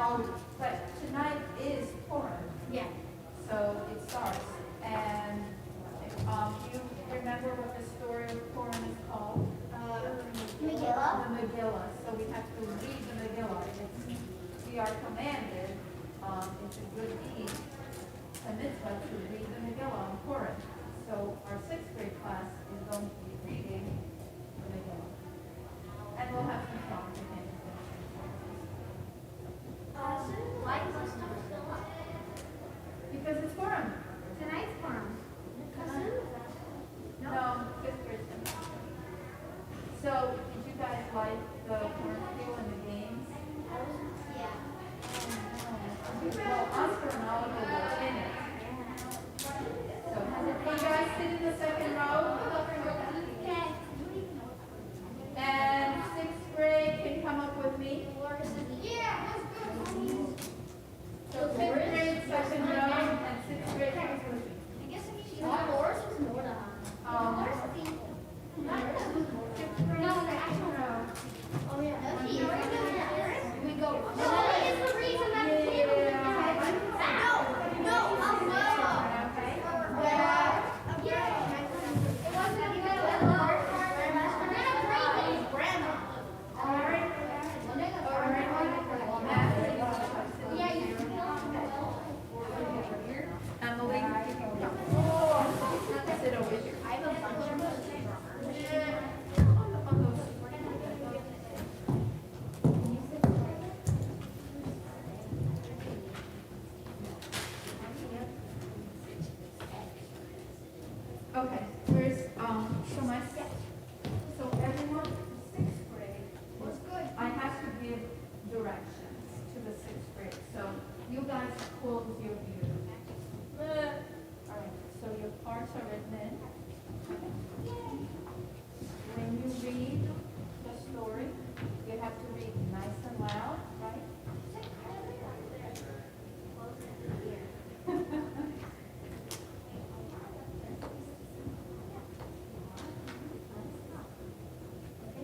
But tonight is Purim, Yeah. so it starts. And you remember what the story of Purim is called? Megillah. The Megillah. So we have to read the Megillah. We are commanded, it's a good deed, a mitzvah to read the Megillah on Purim. So our sixth grade class is going to be reading the Megillah. And we'll have some fun with him. Why is this stuff still up? Because it's Purim. Tonight's Purim. No, fifth grade. So, did you guys like the Purim spiel and the games? Yeah. Well, Oscar and Oliver were in it. So, can you guys sit in the second row? Okay. And sixth grade can come up with me. Yeah. So, fifth grade, second row, and sixth grade comes with me. I guess if you Lawrence was more than No, the actual row. Oh yeah. We go. No, it's the reason that the table is No, okay. It wasn't a good grandma. All right. Yeah, you can Emily, sit over here. I have a bunch of Okay, where's, so my, so everyone, sixth grade, was good. I have to give directions to the sixth grade. So you guys close your view. All right, so your parts are written in. When you read the story, you have to read nice and loud, right?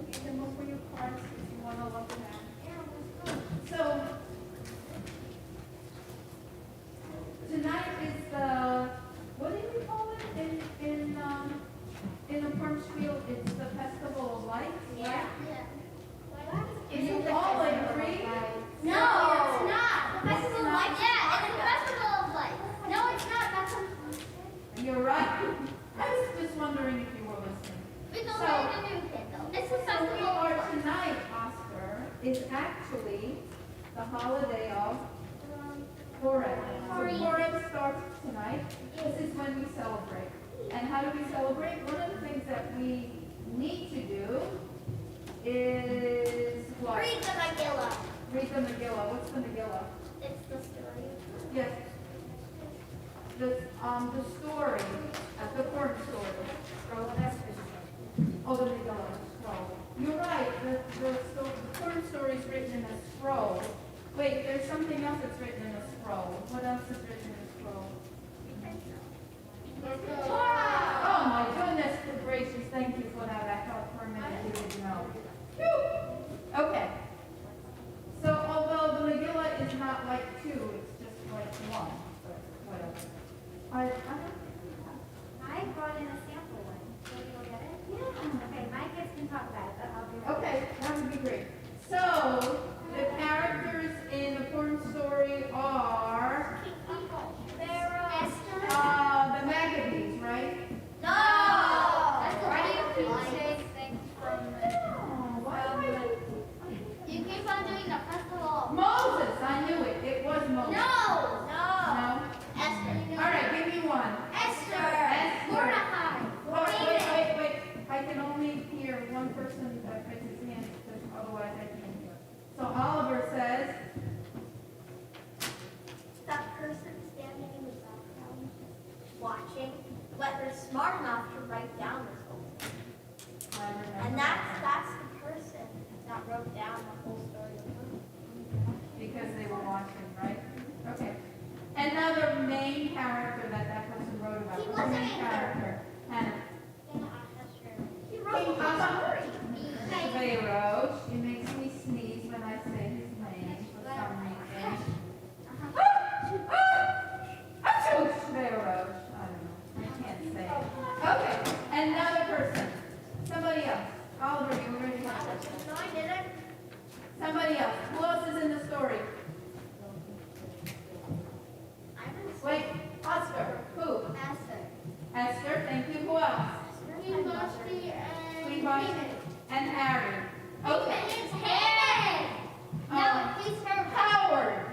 You can look for your parts if you want to look at. So tonight is the, what do you call it in the Purim spiel? It's the Festival of Lights, right? Is it all agree? No, it's not. The festival of lights. Yeah, it's the festival of lights. No, it's not. That's a. You're right. I was just wondering if you were listening. We don't So- know the new kid though. It's the So we festival of are lights. tonight, Oscar, is actually the holiday of Purim. So Purim starts tonight. This is when we celebrate. And how do we celebrate? One of the things that we need to do is what? Read the Megillah. Read the Megillah. What's the Megillah? It's the story. Yes. The story, the Purim story. Oh, the Megillah scroll. You're right. The Purim story is written in a scroll. Wait, there's something else that's written in a scroll. What else is written in a scroll? Oh my goodness gracious! Thank you for that. I thought for a minute you didn't know. Whew. Okay. So although the Megillah is not like two, it's just like one. But whatever. I brought in a sample one. Will you go get it? Yeah. Okay, my kids can talk about it, but I'll be right back. Okay, that would be great. So the characters in the Purim story are the Maccabees, right? No. That's the Why do you keep lights. saying things from You keep on doing the festival. Moses, I knew it. It was Moses. No. No? Esther. You know All right, give me one. Esther. Esther. Mordecai. Wait. I can only hear one person that raises his hand, because otherwise I can't hear. So Oliver says, That person standing in the background watching, but they're smart enough to write down this whole thing. I remember. And that's the person that wrote down the whole story of the movie. Because they were watching, right? Okay. Another main character that person wrote about. He The wasn't main in there. character. Hannah. He wrote the story. Pharaoh. She makes me sneeze when I say his name for some reason. Somebody else. Who else is in the story? Wait, Oscar. Who? Esther. Thank you. Who else? Queen Vashti and Harry. Okay. It's Haman. No, he's Herbert. Howard.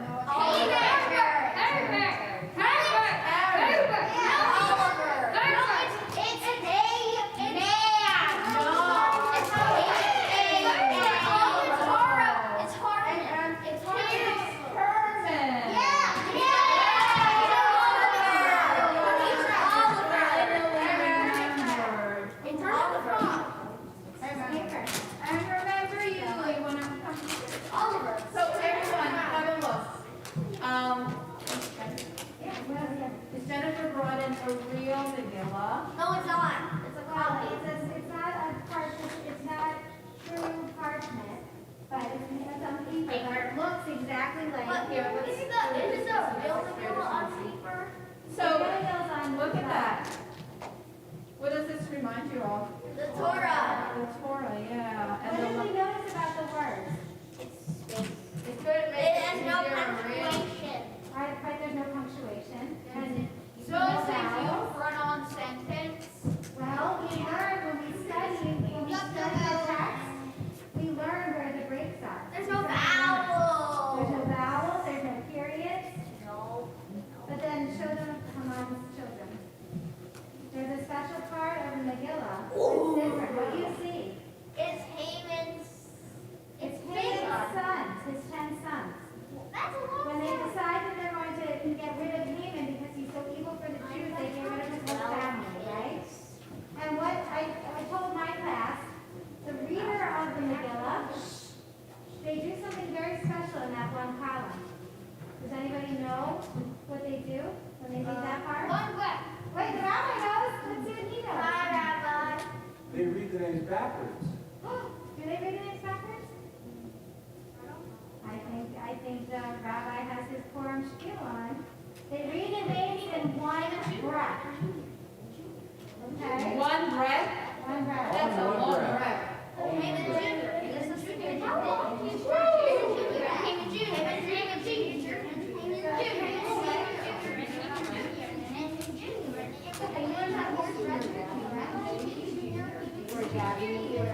Is Jennifer brought in a real Megillah? No, it's not. It's a copy. It's not a parchment, it's not true parchment, but it's made of some paper that looks exactly like. But here, isn't the real Megillah on paper? So, Megillah's on look at the that. What does this remind you of? The Torah. The Torah, yeah. What did we notice about the words? It's good. It has no punctuation. Right, there's no punctuation. And So no it's like you vowels. run-on sentence. Well, we learn when we study the text, we learn where the breaks are. There's no There's vowel. no vowels, there's no periods, No. but then show them Haman's children. There's a special part of the Megillah that's different. What do you see? It's Haman's. It's his sons, his 10 sons. That's a lot. When they decide that they're going to get rid of Haman because he's so evil for the Jews, they get rid of his whole family, right? And what I told my class, the reader of the Megillah, they do something very special in that one column. Does anybody know what they do when they read that part? One what? Wait, the rabbi knows. Let's see what he knows. Bye, Rabbi. They read the names backwards. Do they read the names backwards? I think the rabbi has his Purim spiel on. They read the names in one breath. Okay? One breath? One breath. That's a long breath. Haman Jr. This is Haman Jr. Haman Jr.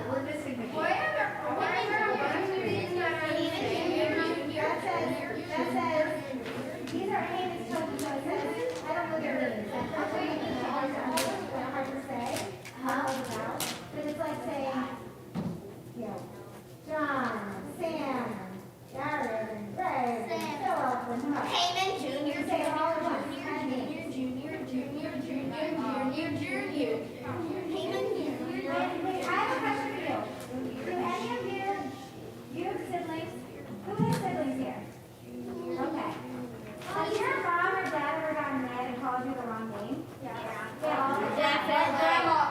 We're missing the That says, these are Haman's children, so it says, I don't know their names. That's hard to say. But it's like saying, you know, John, Sam, Jared, and Greg, and Philip, and Mark. Haman Jr. Say it all at once. Wait, I have a question for you. Do any of you have siblings? Who has siblings here? Okay. Has your mom or dad ever gotten mad and called you the wrong name? Yeah. All the time.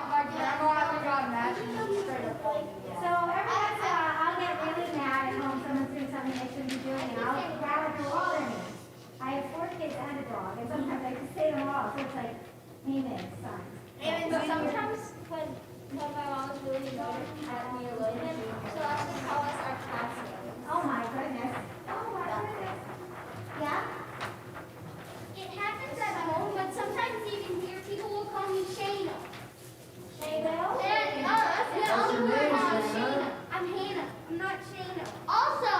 My grandma hasn't gotten that. So every once in a while, I'll get really mad at home. Someone's doing something they shouldn't be doing, and I'll rattle through all their names. I have 4 kids and a dog, and sometimes I just say them all. So it's like Haman, son. But sometimes when my mom is really annoyed at me or Logan, she'll actually call us our class names. Oh my goodness. Oh my goodness. Yeah? It happens at home, but sometimes even here people will call me Shayna. They will? That's What's your name, not Shayna? Shayna. I'm Hannah. I'm not Shayna. Also,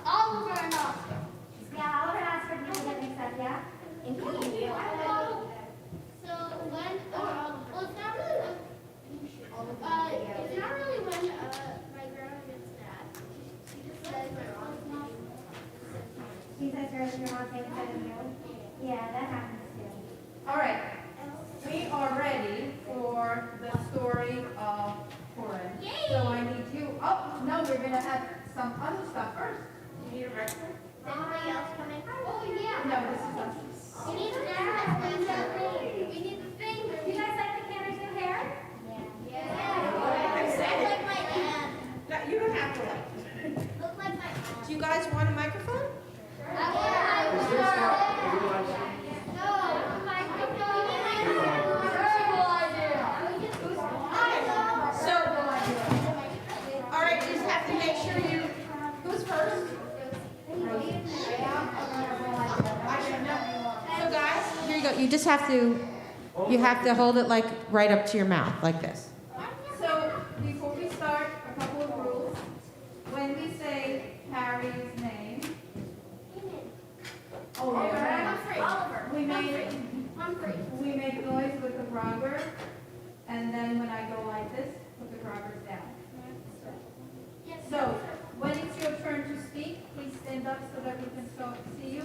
Oliver and Oscar. Yeah, Oliver and Oscar people get mixed up, yeah? Including you. So when, well, it's not really when you just have to, hold it like right up to your mouth, like this. So before we start, a couple of rules. When we say Harry's name, we make noise with the grogger, and then when I go like this, put the groggers down. So when it's your turn to speak, please stand up so that we can see you.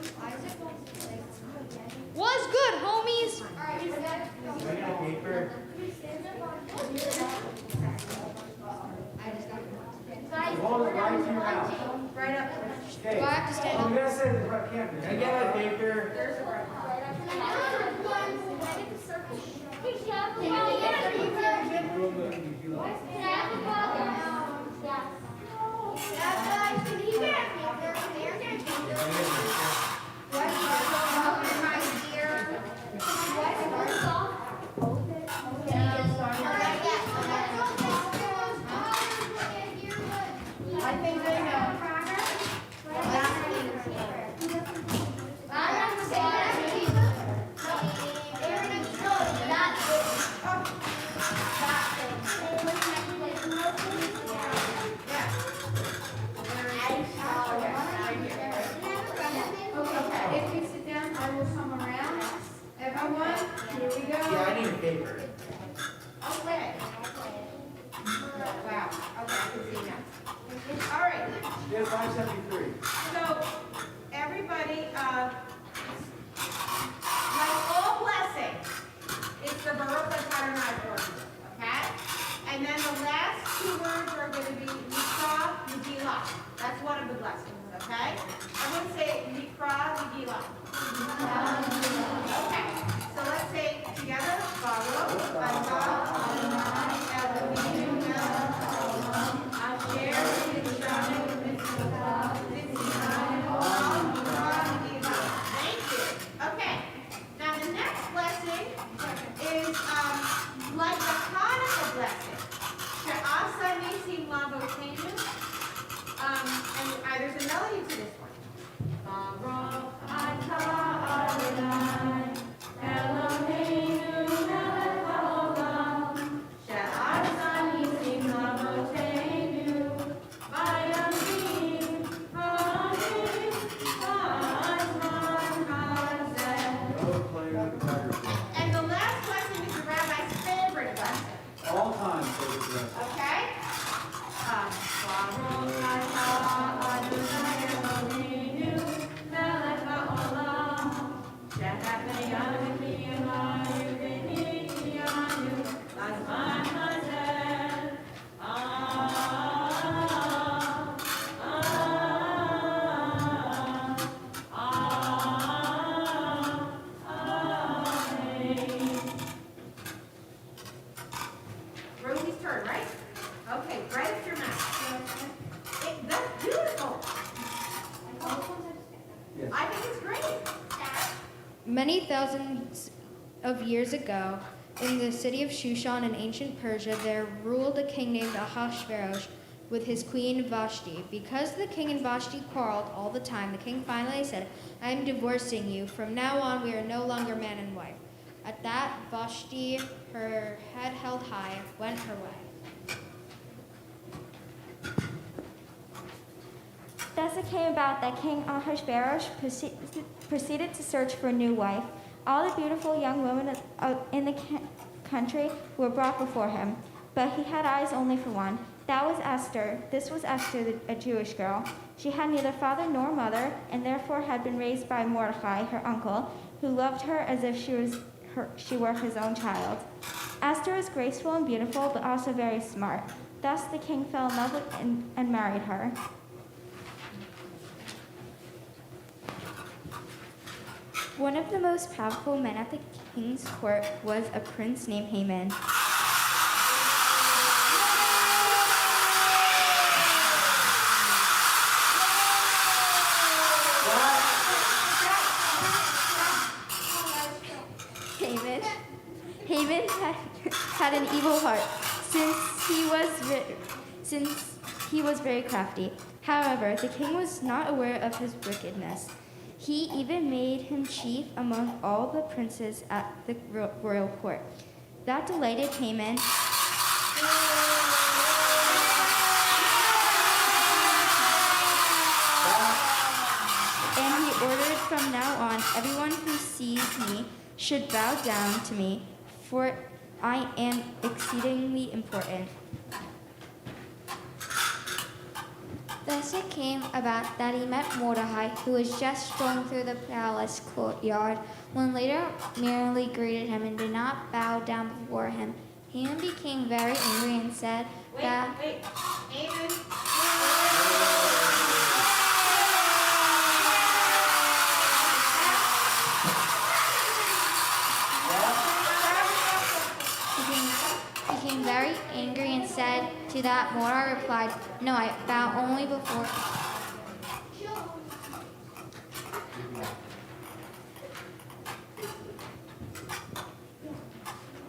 Was good, homies. Bring out paper. Hold it right to your mouth. Right up. Okay. Do I have to stand Oh, up? you gotta say the front camera. Can I get my paper? There's a grogger. I think they know. Okay, if you sit down, I will come around. Everyone, here we go. Yeah, I need a paper. Okay. Wow, okay, I can see now. All right, There's 573. so, everybody, like all blessings, it's the Baruch Adonai word, okay? And then the last two words are going to be Mikra, Megillah. That's one of the blessings, okay? I'm going to say Mikra, Megillah. Okay, so let's say together, Baruch Adonai Elohim melech haolam, asher tzidkanu b'mitzvotav, v'tzivanu olam mikra Megillah. Thank you. Okay, now the next blessing is like the Hanukkah blessing. She'asa nisim lavotenu. And there's a melody to this one. Baruch atah Adonai Eloheinu melech haolam, she'asa nisim lavotenu, bayamim ha'amim ha'azman hazeh. No playing with the microphone. And the last blessing is the rabbi's favorite blessing. All time favorite blessing. Okay? Baruch atah Adonai Eloheinu melech haolam, she'achayanu v'yamanu v'nihyanu lazman hazeh. Rosie's turn, right? Okay, right up your mouth. That's beautiful. Yes. I think it's great. Many thousands of years ago, in the city of Shushan in ancient Persia, there ruled a king named Ahasuerus with his queen Vashti. Because the king and Vashti quarreled all the time, the king finally said, "I am divorcing you. From now on, we are no longer man and wife." At that, Vashti, her head held high, went her way. Thus it came about that King Ahasuerus proceeded to search for a new wife. All the beautiful young women in the country were brought before him, but he had eyes only for one. That was Esther. This was Esther, a Jewish girl. She had neither father nor mother, and therefore had been raised by Mordecai, her uncle, who loved her as if she were his own child. Esther was graceful and beautiful, but also very smart. Thus the king fell in love with and married her. One of the most powerful men at the king's court was a prince named Haman. Haman had an evil heart, since he was very crafty. However, the king was not aware of his wickedness. He even made him chief among all the princes at the royal court. That delighted Haman. And he ordered from now on, everyone who sees me should bow down to me, for I am exceedingly important. Thus it came about that he met Mordecai, who was just strolling through the palace courtyard, when later merely greeted him and did not bow down before him. Haman became very angry and said that... became very angry and said to that Mordecai replied, "No, I bow only before..."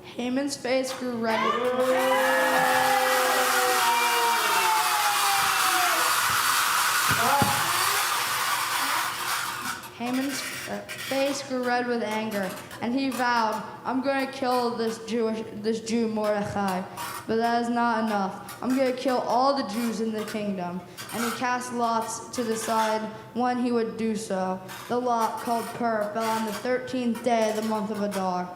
Haman's face grew red. Haman's face grew red with anger, and he vowed, "I'm going to kill this Jew Mordecai, but that is not enough. I'm going to kill all the Jews in the kingdom." And he cast lots to decide when he would do so. The lot, called Pur, fell on the 13th day of the month of Adar.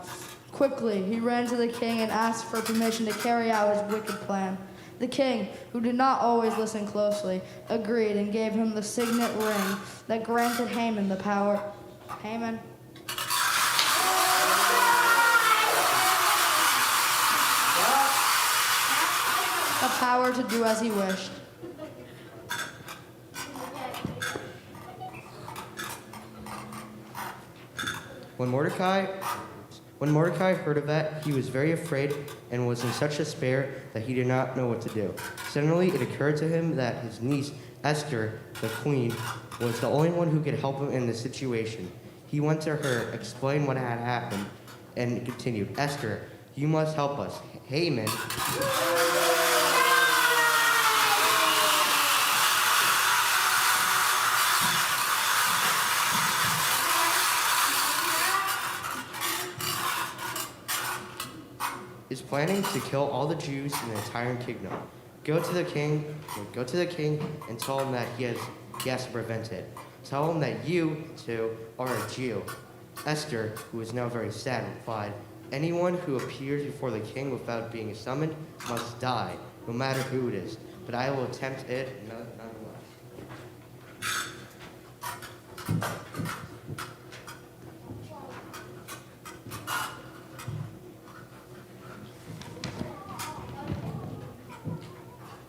Quickly, he ran to the king and asked for permission to carry out his wicked plan. The king, who did not always listen closely, agreed and gave him the signet ring that granted Haman the power. Haman. The power to do as he wished. When Mordecai heard of that, he was very afraid and was in such despair that he did not know what to do. Suddenly, it occurred to him that his niece, Esther, the queen, was the only one who could help him in this situation. He went to her, explained what had happened, and continued, "Esther, you must help us. Haman..." is planning to kill all the Jews in the entire kingdom. Go to the king and tell him that he has to prevent it. Tell him that you, too, are a Jew. Esther, who is now very sad, replied, "Anyone who appears before the king without being summoned must die, no matter who it is. But I will attempt it nonetheless."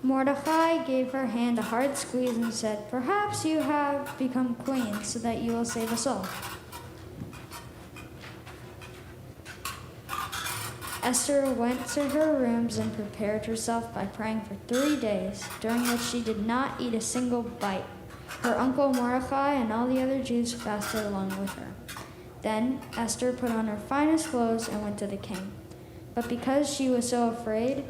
Mordecai gave her hand a hard squeeze and said, "Perhaps you have become queen so that you will save us all." Esther went to her rooms and prepared herself by praying for 3 days, during which she did not eat a single bite. Her uncle Mordecai and all the other Jews fasted along with her. Then Esther put on her finest clothes and went to the king. But because she was so afraid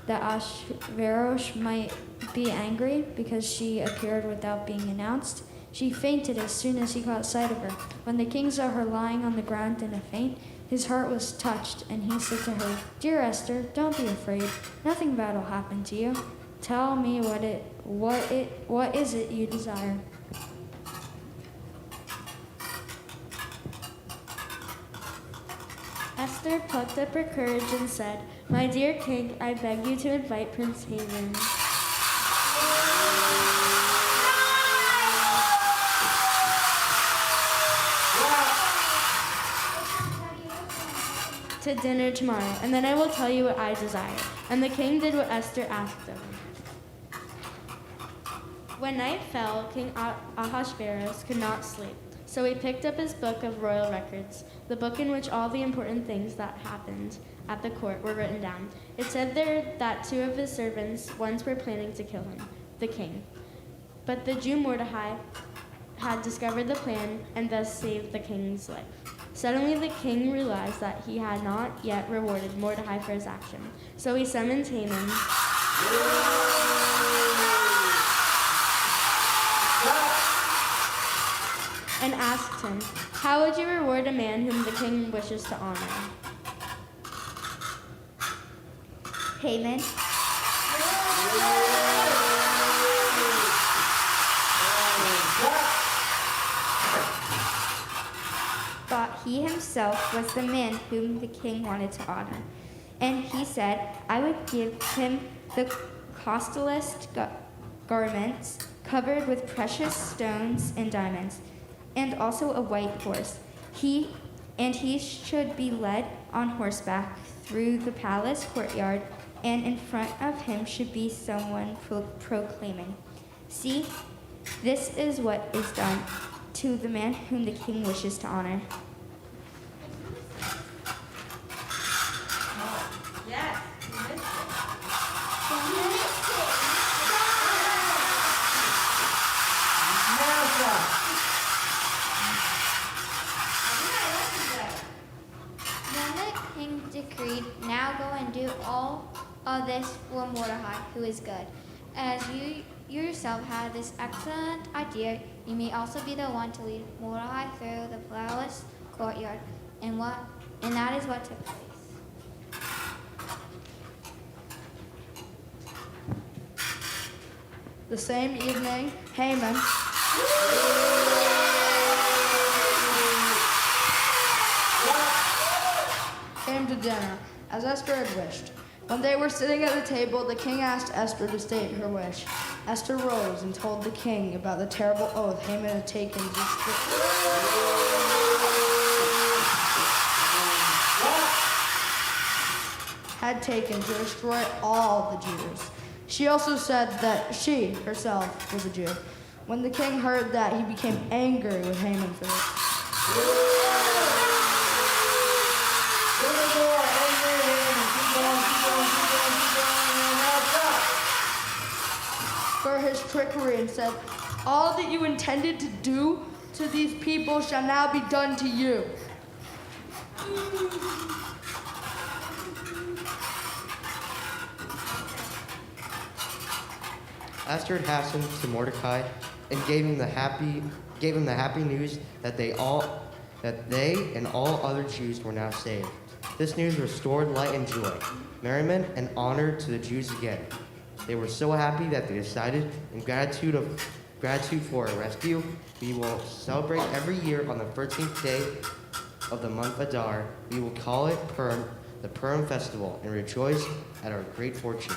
that Ahasuerus might be angry because she appeared without being announced, she fainted as soon as he caught sight of her. When the king saw her lying on the ground in a faint, his heart was touched, and he said to her, "Dear Esther, don't be afraid. Nothing bad will happen to you. Tell me what is it you desire?" Esther plucked up her courage and said, "My dear king, I beg you to invite Prince Haman to dinner tomorrow, and then I will tell you what I desire." And the king did what Esther asked of him. When night fell, King Ahasuerus could not sleep. So he picked up his book of royal records, the book in which all the important things that happened at the court were written down. It said there that 2 of his servants once were planning to kill him, the king. But the Jew Mordecai had discovered the plan and thus saved the king's life. Suddenly the king realized that he had not yet rewarded Mordecai for his action. So he summoned Haman. and asked him, "How would you reward a man whom the king wishes to honor?" Haman. But he himself was the man whom the king wanted to honor. And he said, "I would give him the costliest garments covered with precious stones and diamonds, and also a white horse. He should be led on horseback through the palace courtyard, and in front of him should be someone proclaiming, 'See, this is what is done to the man whom the king wishes to honor.'" Yes, you missed it. Then the king decreed, "Now go and do all of this for Mordecai, who is good. As you yourself had this excellent idea, you may also be the one to lead Mordecai through the palace courtyard." And that is what took place. The same evening, Haman came to dinner, as Esther had wished. When they were sitting at the table, the king asked Esther to state her wish. Esther rose and told the king about the terrible oath Haman had taken to destroy all the Jews. She also said that she herself was a Jew. When the king heard that, he became angry with Haman for his trickery, and said, "All that you intended to do to these people shall now be done to you." Esther had hastened to Mordecai and gave him the happy news that they and all other Jews were now saved. This news restored light and joy, merriment and honor to the Jews again. They were so happy that they decided, in gratitude for a rescue, we will celebrate every year on the 13th day of the month Adar. We will call it Purim, the Purim festival, and rejoice at our great fortune.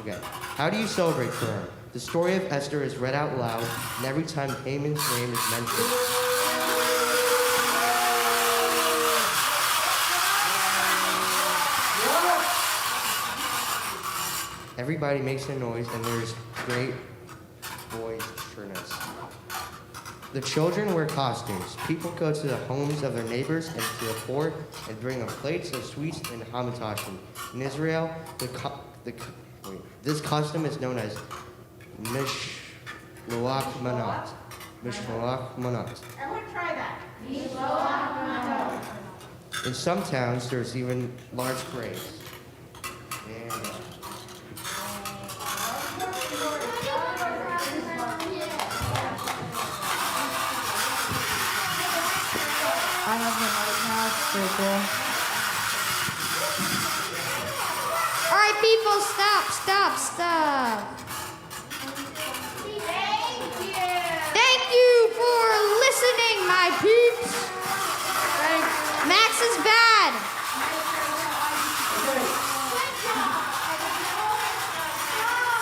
Okay. How do you celebrate Purim? The story of Esther is read out loud, and every time Haman's name is mentioned, everybody makes a noise, and there's great boisterousness. The children wear costumes. People go to the homes of their neighbors and to the poor and bring them plates of sweets and hamantashen. In Israel, this custom is known as mishloach manot. Mishloach manot. Everyone try that. In some towns, there's even large parades. And, I have them right now. It's pretty cool. All right, people, stop. Thank you for listening, my peeps. Max is bad.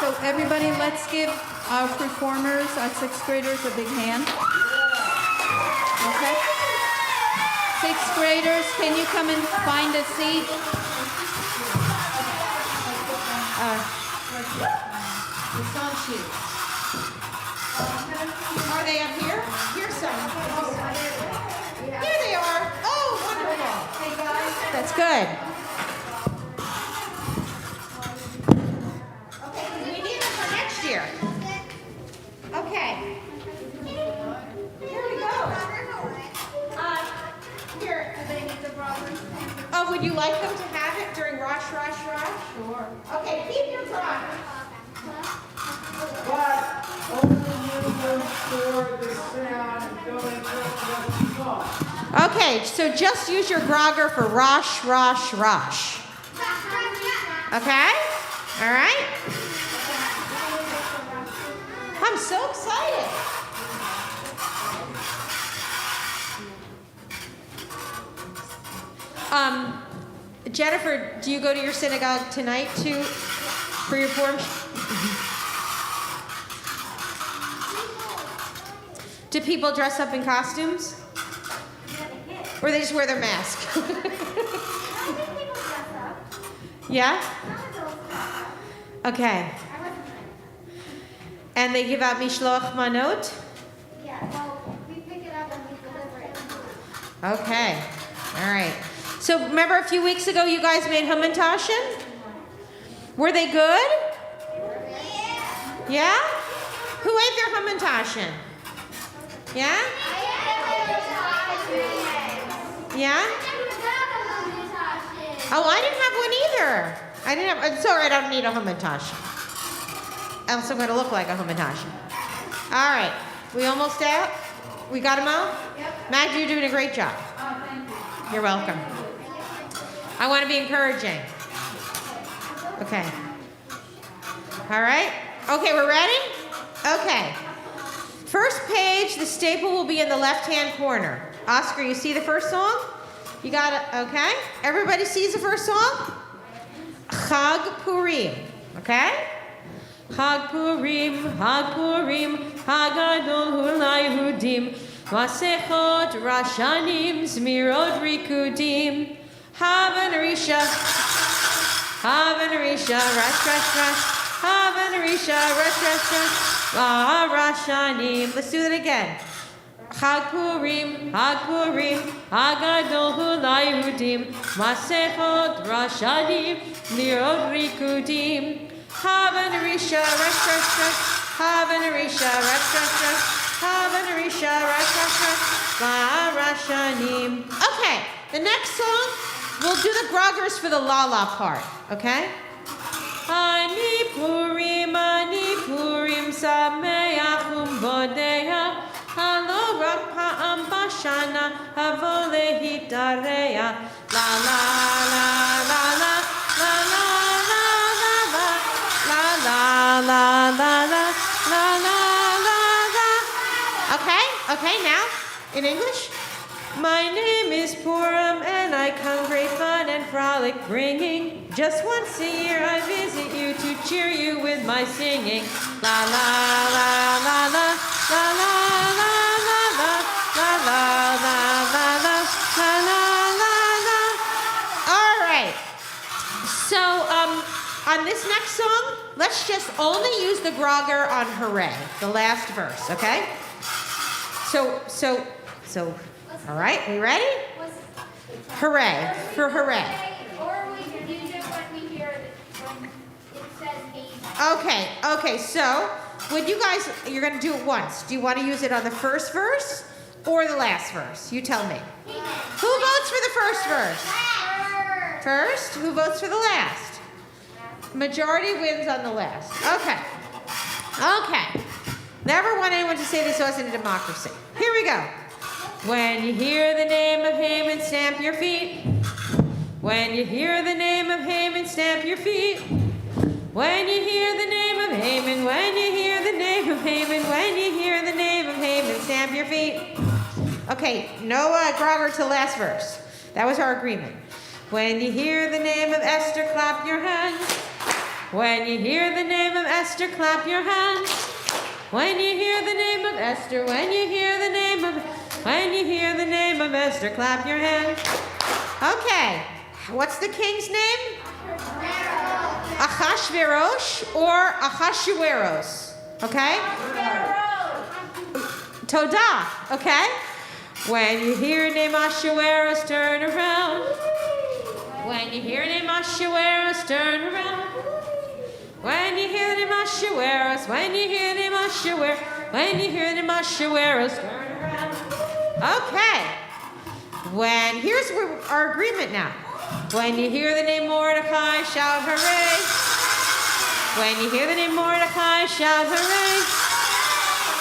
So everybody, let's give our performers, our sixth graders, a big hand. Okay? Sixth graders, can you come and find a seat? The song sheet. Are they up here? Here's some. Here they are. Oh, wonderful. Hey guys. That's good. Okay, we need them for next year. Okay. Here we go. Here. Oh, would you like them to have it during Rosh? Sure. Okay, keep your But only use them for the sound and don't interrupt the song. Okay, so just use your grogger for Rosh, Rosh, Rosh. Okay? All right? I'm so excited. Jennifer, do you go to your synagogue tonight too for your Purim? Do people dress up in costumes? Or they just wear their mask? Yeah? Okay. And they give out mishloach manot? Yeah, so we pick it up and we deliver it. Okay. All right. So remember a few weeks ago you guys made hamantashen? Were they good? Yeah? Who ate their hamantashen? Yeah? Yeah? Oh, I didn't have one either. I didn't have, it's all right, I don't need a hamantashen. Else I'm going to look like a hamantashen. All right. We almost out? We got them out? Yep. Maggie, you're doing a great job. Oh, thank you. You're welcome. I want to be encouraging. Okay. All right. Okay, we're ready? Okay. First page, the staple will be in the left-hand corner. Oscar, you see the first song? You got it, okay? Everybody sees the first song? Chag Purim, okay? Chag Purim, Hagadol hu laYehudim, Masechot Rashanim, Zmirot Rikudim, Havan Risha, Rash, Havan Risha, Rash, Rashanim. Let's do it again. Chag Purim, Hagadol hu laYehudim, Masechot Rashanim, Zmirot Rikudim, Havan Risha, Havan Risha, Havan Risha, Rashanim. Okay, the next song, we'll do the groggers for the la-la part, okay? Ani Purim, Sameach Umbodeya, Halo Rapa'am Bashana, Havole Hitareya, la la la la la, la la la la la, la la la la, la la la. Okay, now, in English. My name is Purim, and I come great fun and frolic bringing. Just once a year I visit you to cheer you with my singing. La la la la la, la la la la la, la la la la la, la la la. All right. So on this next song, let's just only use the grogger on hooray, the last verse, okay? So. All right, we ready? Hooray, for hooray. Or we can use it when we hear it, when it says amen. Okay, so would you guys, you're going to do it once. Do you want to use it on the first verse or the last verse? You tell me. Who votes for the first verse? First. Who votes for the last? Majority wins on the last. Okay. Never want anyone to say this wasn't a democracy. Here we go. When you hear the name of Haman, stamp your feet. When you hear the name of Haman, stamp your feet. When you hear the name of Haman, when you hear the name of Haman, when you hear the name of Haman, stamp your feet. Okay, no grogger till last verse. That was our agreement. When you hear the name of Esther, clap your hands. When you hear the name of Esther, clap your hands. When you hear the name of Esther, when you hear the name of Esther, clap your hands. Okay, what's the king's name? Achashverosh or Achashveros, okay? Todah, okay? When you hear name Ahasuerus, turn around. When you hear name Ahasuerus, turn around. When you hear the name Ahasuerus, when you hear the name Ahasuerus, when you hear the name Ahasuerus, turn around. Okay. Here's our agreement now. When you hear the name Mordecai, shout hooray. When you hear the name Mordecai, shout hooray.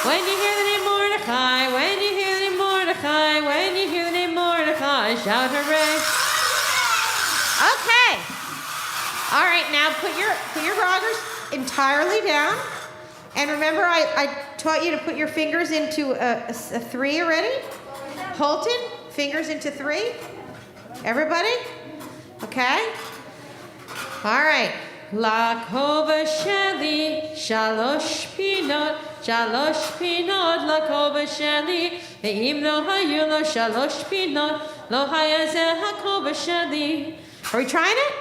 When you hear the name Mordecai, when you hear the name Mordecai, when you hear the name Mordecai, shout hooray. Okay. All right, now put your roggers entirely down. And remember, I taught you to put your fingers into a 3 already? Holton, fingers into 3. Everybody? Okay. All right. La kova sheli, shalosh pinot, la kova sheli, ve'im lo hayu lo shalosh pinot, lo hayazeh hakova sheli. Are we trying it?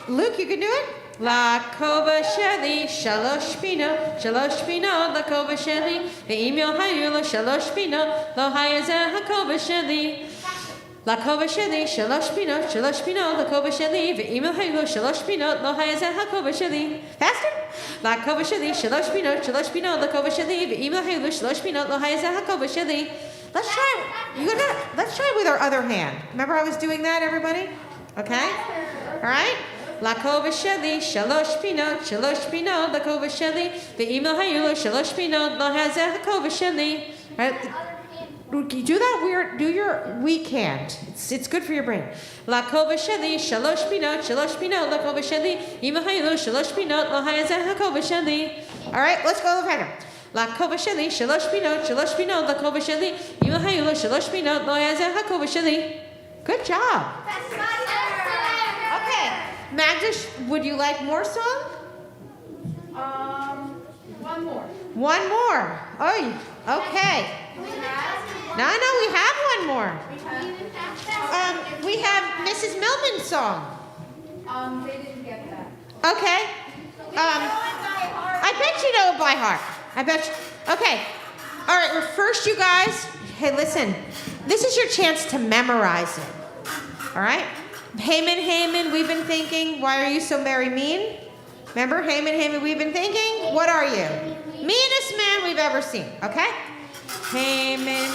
Luke, you can do it? La kova sheli, shalosh pinot, la kova sheli, ve'im lo hayu lo shalosh pinot, lo hayazeh hakova sheli. La kova sheli, shalosh pinot, la kova sheli, ve'imel haylo, shalosh pinot, lo hayazeh hakova sheli. Faster? La kova sheli, shalosh pinot, la kova sheli, ve'imel haylo, shalosh pinot, lo hayazeh hakova sheli. Let's try. Let's try with our other hand. Remember I was doing that, everybody? Okay? All right? La kova sheli, shalosh pinot, la kova sheli, ve'imel haylo, shalosh pinot, lo hayazeh hakova sheli. Right? Do that weird, we can't. It's good for your brain. La kova sheli, shalosh pinot, la kova sheli, ima haylo, shalosh pinot, lo hayazeh hakova sheli. All right, let's go together. La kova sheli, shalosh pinot, la kova sheli, ima haylo, shalosh pinot, lo hayazeh hakova sheli. Good job. Okay, Magdish, would you like more song? One more. One more. Oh, okay. No, we have one more. We have Mrs. Millman's song. They didn't get that. Okay. I bet you know it by heart. I bet you. Okay. All right, well, first, you guys, hey, listen. This is your chance to memorize it. All right? Haman, we've been thinking, why are you so very mean? Remember, Haman, we've been thinking, what are you? Meanest man we've ever seen, okay? Haman,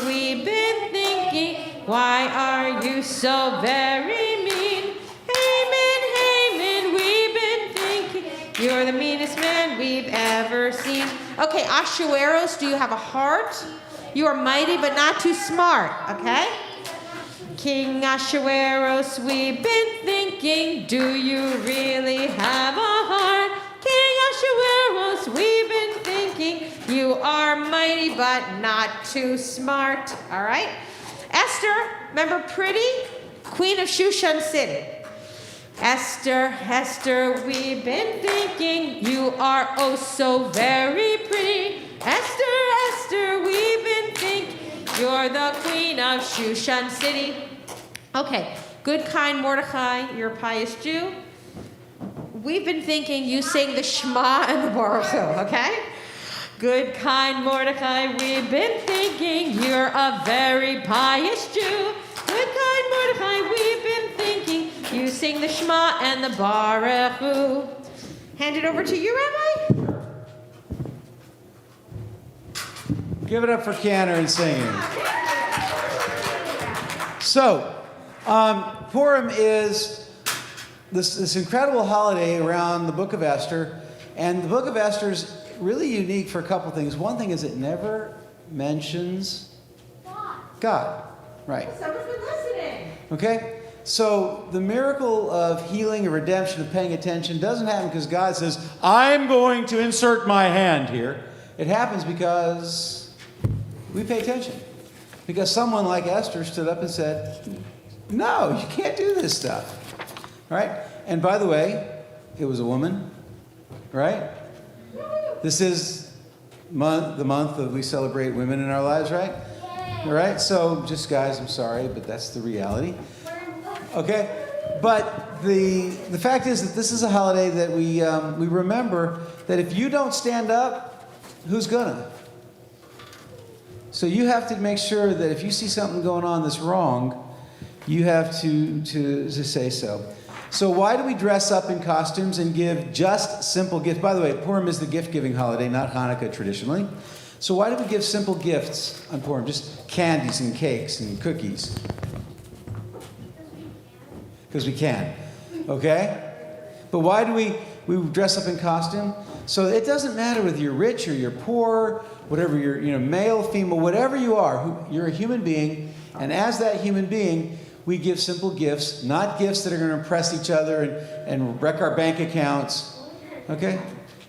we've been thinking, why are you so very mean? Haman, we've been thinking, you're the meanest man we've ever seen. Okay, Ahasuerus, do you have a heart? You are mighty but not too smart, okay? King Ahasuerus, we've been thinking, do you really have a heart? King Ahasuerus, we've been thinking, you are mighty but not too smart. All right? Esther, remember pretty? Queen of Shushan City. Esther, we've been thinking, you are oh so very pretty. Esther, we've been thinking, you're the queen of Shushan City. Okay, good, kind Mordecai, you're a pious Jew. We've been thinking you sing the Shema and the Baruch Hu, okay? Good, kind Mordecai, we've been thinking you're a very pious Jew. Good, kind Mordecai, we've been thinking you sing the Shema and the Baruch Hu. Hand it over to you, Rabbi. Give it up for Cantor and singing. So, Purim is this incredible holiday around the book of Esther. And the book of Esther is really unique for a couple things. One thing is it never mentions God. Right. Someone's been listening. Okay? So the miracle of healing and redemption, of paying attention, doesn't happen because God says, I'm going to insert my hand here. It happens because we pay attention. Because someone like Esther stood up and said, no, you can't do this stuff. Right? And by the way, it was a woman. Right? This is the month that we celebrate women in our lives, right? All right? So just guys, I'm sorry, but that's the reality. Okay? But the fact is that this is a holiday that we remember that if you don't stand up, who's gonna? So you have to make sure that if you see something going on that's wrong, you have to say so. So why do we dress up in costumes and give just simple gifts? By the way, Purim is the gift-giving holiday, not Hanukkah traditionally. So why do we give simple gifts on Purim? Just candies and cakes and cookies. Because we can. Okay? But why do we we dress up in costume. So it doesn't matter whether you're rich or you're poor, whatever you're, male, female, whatever you are, you're a human being. And as that human being, we give simple gifts, not gifts that are going to impress each other and wreck our bank accounts. Okay?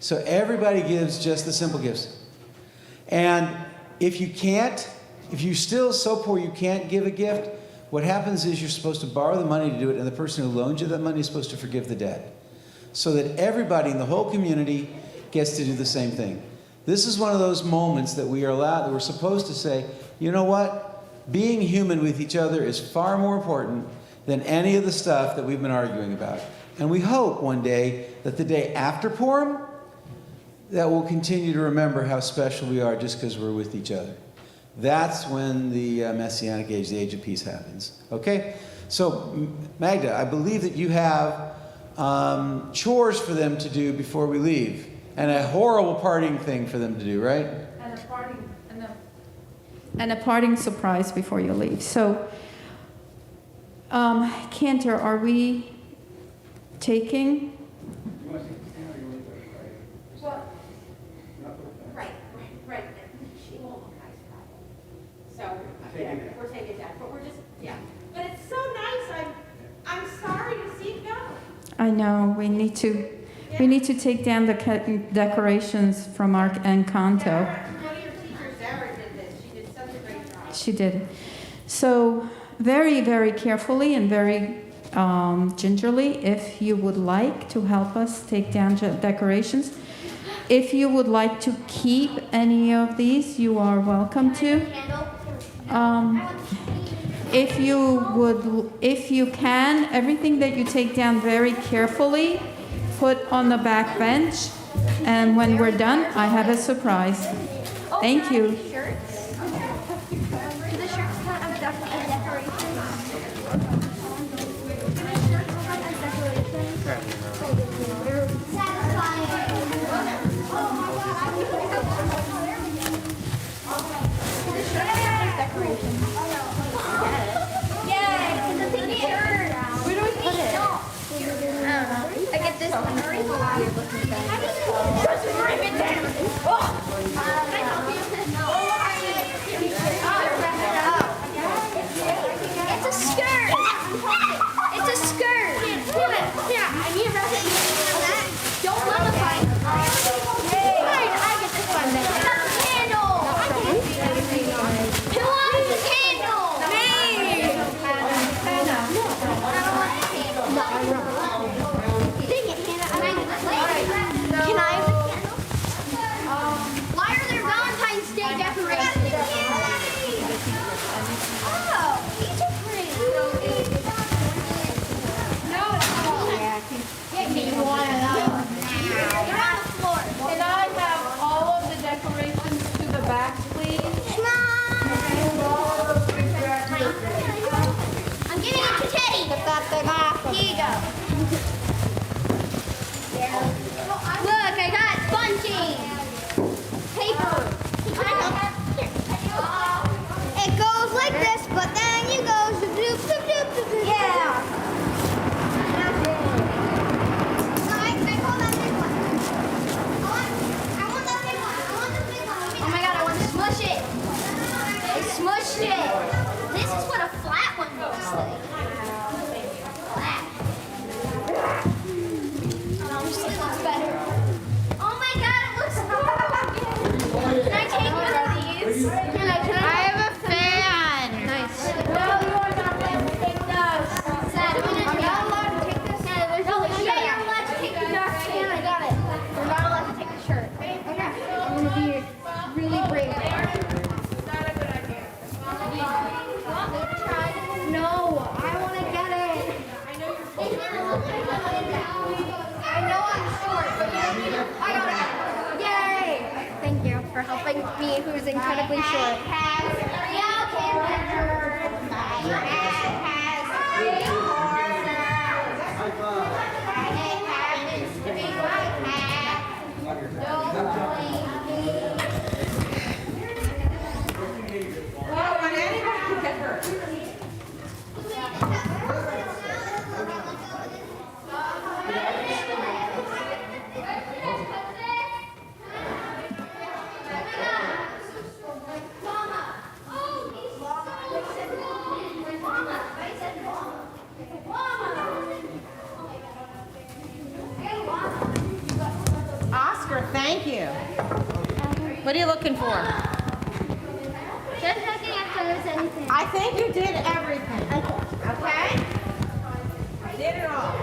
So everybody gives just the simple gifts. And if you're still so poor you can't give a gift, what happens is you're supposed to borrow the money to do it, and the person who loaned you that money is supposed to forgive the debt. So that everybody in the whole community gets to do the same thing. This is one of those moments that we're supposed to say, you know what? Being human with each other is far more important than any of the stuff that we've been arguing about. And we hope one day that the day after Purim, that we'll continue to remember how special we are just because we're with each other. That's when the Messianic age, the age of peace, happens. Okay? So, Magda, I believe that you have chores for them to do before we leave, and a horrible parting thing for them to do, right? And a parting surprise before you leave. So, Cantor, are we taking? Well, right. She won't look nice, probably. So, yeah, we're taking that, but we're just, yeah. But it's so nice, I'm sorry to see it go. I know, we need to take down the decorations from our Encanto. One of your teachers, Sarah, did this. She did such a great job. She did. So very, very carefully and very gingerly, if you would like to help us take down decorations. If you would like to keep any of these, you are welcome to. If you can, everything that you take down very carefully, put on the back bench, and when we're done, I have a surprise. Thank you. I get this one. It's a skirt. It's a skirt. Yeah, I need a recipe. Don't let us find. I get this one. Candle. Who wants a candle? Me. No, I don't. Dang it, Hannah. Can I have the candle? Why are there Valentine's Day decorations? Oh, these are pretty. No, you want to know? You're on the floor. Can I have all of the decorations to the back, please? I'm giving it to Teddy. Here you go. Look, I got bunching. Paper. It goes like this, but then you go zoop, zoop, zoop, zoop, zoop. Yeah. I call that big one. I want that big one. I want the big one. Oh my god, I want to smush it. I smushed it. This is what a flat one looks like. Flat. This looks better. Oh my god, it looks good. Can I take one of these? I have a fan. Nice. No, you are not allowed to take those. I'm not allowed to take this. Yeah, you're allowed to take the dark fan. I got it. You're not allowed to take the shirt. Okay. I'm going to be really brave. Not a good idea. No, I want to get it. I know I'm short, but I got it. Yay! Thank you for helping me, who's incredibly short. Yeah, And anybody can get hurt. What are you looking for? Just checking if there was anything. I think you did everything. Okay? Did it all.